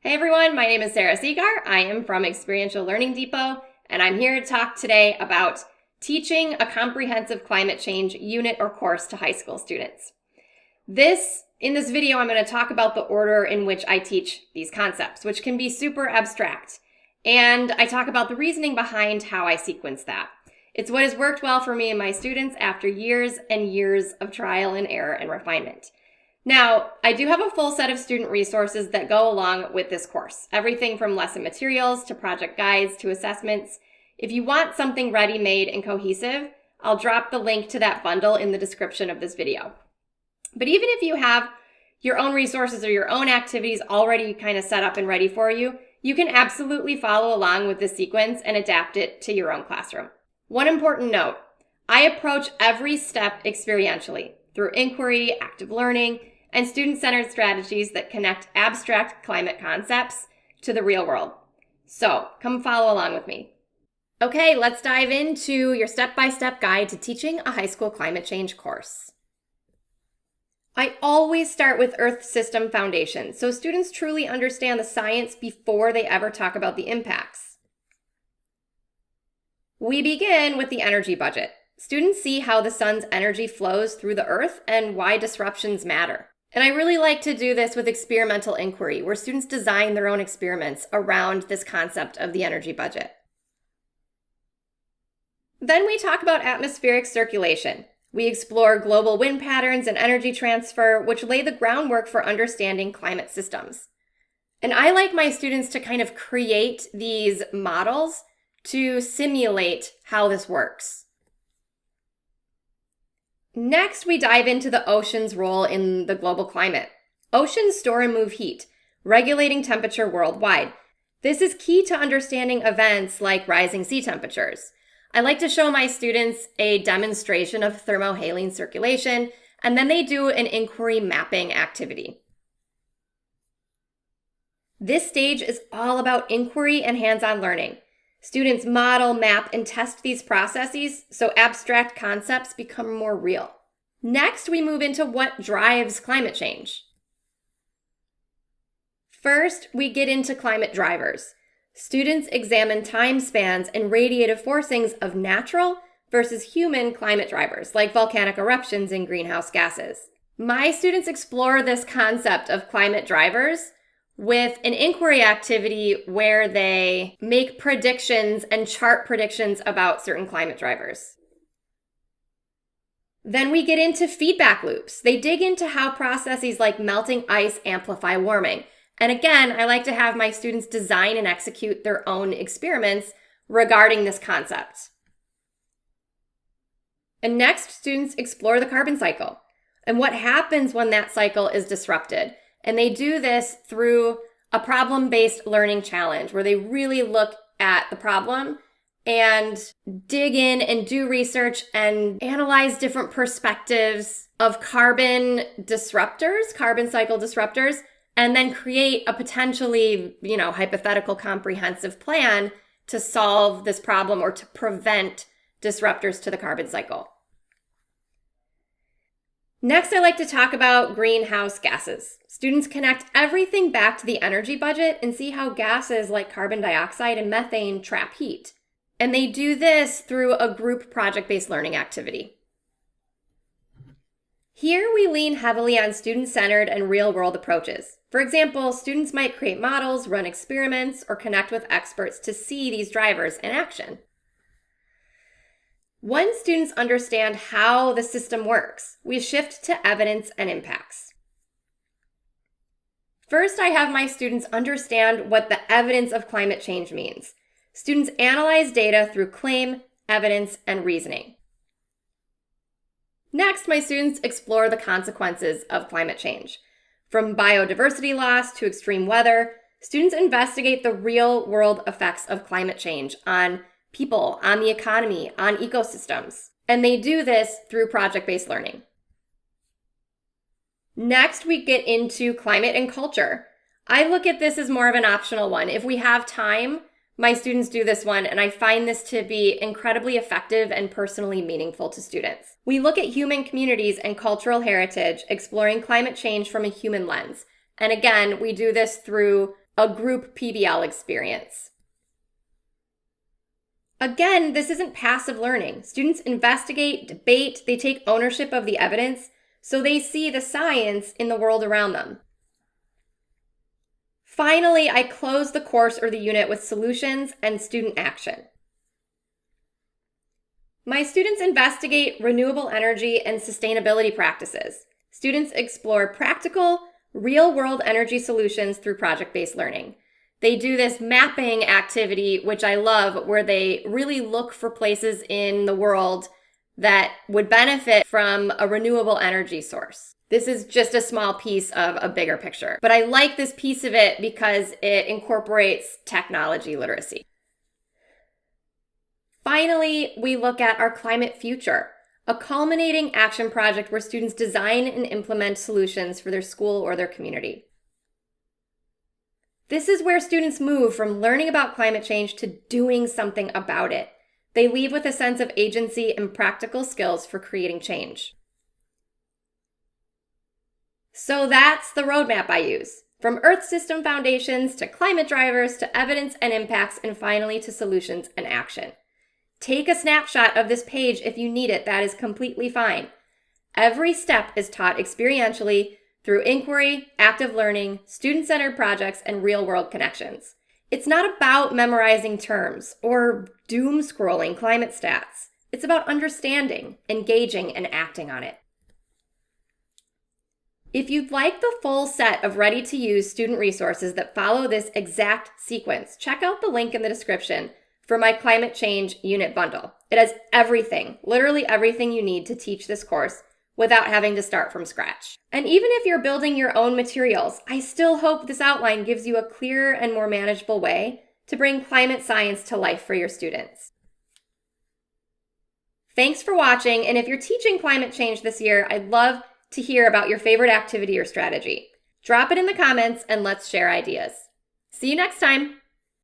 Hey everyone, my name is Sarah Segar. I am from Experiential Learning Depot, and I'm here to talk today about teaching a comprehensive climate change unit or course to high school students. In this video, I'm going to talk about the order in which I teach these concepts, which can be super abstract. And I talk about the reasoning behind how I sequence that. It's what has worked well for me and my students after years and years of trial and error and refinement. Now, I do have a full set of student resources that go along with this course. Everything from lesson materials to project guides to assessments. If you want something ready-made and cohesive, I'll drop the link to that bundle in the description of this video. But even if you have your own resources or your own activities already kind of set up and ready for you, you can absolutely follow along with this sequence and adapt it to your own classroom. One important note, I approach every step experientially through inquiry, active learning, and student-centered strategies that connect abstract climate concepts to the real world. So, come follow along with me. Okay, let's dive into your step-by-step guide to teaching a high school climate change course. I always start with Earth system foundations, so students truly understand the science before they ever talk about the impacts. We begin with the energy budget. Students see how the sun's energy flows through the earth and why disruptions matter. And I really like to do this with experimental inquiry, where students design their own experiments around this concept of the energy budget. Then we talk about atmospheric circulation. We explore global wind patterns and energy transfer, which lay the groundwork for understanding climate systems. And I like my students to kind of create these models to simulate how this works. Next, we dive into the ocean's role in the global climate. Oceans store and move heat, regulating temperature worldwide. This is key to understanding events like rising sea temperatures. I like to show my students a demonstration of thermohaline circulation, and then they do an inquiry mapping activity. This stage is all about inquiry and hands-on learning. Students model, map, and test these processes so abstract concepts become more real. Next, we move into what drives climate change. First, we get into climate drivers. Students examine time spans and radiative forcings of natural versus human climate drivers, like volcanic eruptions and greenhouse gases. My students explore this concept of climate drivers with an inquiry activity where they make predictions and chart predictions about certain climate drivers. Then we get into feedback loops. They dig into how processes like melting ice amplify warming. And again, I like to have my students design and execute their own experiments regarding this concept. And next, students explore the carbon cycle and what happens when that cycle is disrupted. And they do this through a problem-based learning challenge where they really look at the problem and dig in and do research and analyze different perspectives of carbon cycle disruptors, and then create a potentially, hypothetical comprehensive plan to solve this problem or to prevent disruptors to the carbon cycle. Next, I like to talk about greenhouse gases. Students connect everything back to the energy budget and see how gases like carbon dioxide and methane trap heat. And they do this through a group project-based learning activity. Here we lean heavily on student-centered and real-world approaches. For example, students might create models, run experiments, or connect with experts to see these drivers in action. Once students understand how the system works, we shift to evidence and impacts. First, I have my students understand what the evidence of climate change means. Students analyze data through claim, evidence, and reasoning. Next, my students explore the consequences of climate change. From biodiversity loss to extreme weather, students investigate the real-world effects of climate change on people, on the economy, on ecosystems. And they do this through project-based learning. Next, we get into climate and culture. I look at this as more of an optional one. If we have time, my students do this one, and I find this to be incredibly effective and personally meaningful to students. We look at human communities and cultural heritage, exploring climate change from a human lens. And again, we do this through a group PBL experience. Again, this isn't passive learning. Students investigate, debate, they take ownership of the evidence, so they see the science in the world around them. Finally, I close the course or the unit with solutions and student action. My students investigate renewable energy and sustainability practices. Students explore practical, real-world energy solutions through project-based learning. They do this mapping activity, which I love, where they really look for places in the world that would benefit from a renewable energy source. This is just a small piece of a bigger picture, but I like this piece of it because it incorporates technology literacy. Finally, we look at our climate future, a culminating action project where students design and implement solutions for their school or their community. This is where students move from learning about climate change to doing something about it. They leave with a sense of agency and practical skills for creating change. So that's the roadmap I use, from Earth system foundations to climate drivers to evidence and impacts, and finally to solutions and action. Take a snapshot of this page if you need it. That is completely fine. Every step is taught experientially through inquiry, active learning, student-centered projects, and real-world connections. It's not about memorizing terms or doom scrolling climate stats. It's about understanding, engaging, and acting on it. If you'd like the full set of ready-to-use student resources that follow this exact sequence, check out the link in the description for my climate change unit bundle. It has everything, literally everything you need to teach this course without having to start from scratch. And even if you're building your own materials, I still hope this outline gives you a clearer and more manageable way to bring climate science to life for your students. Thanks for watching, and if you're teaching climate change this year, I'd love to hear about your favorite activity or strategy. Drop it in the comments and let's share ideas. See you next time.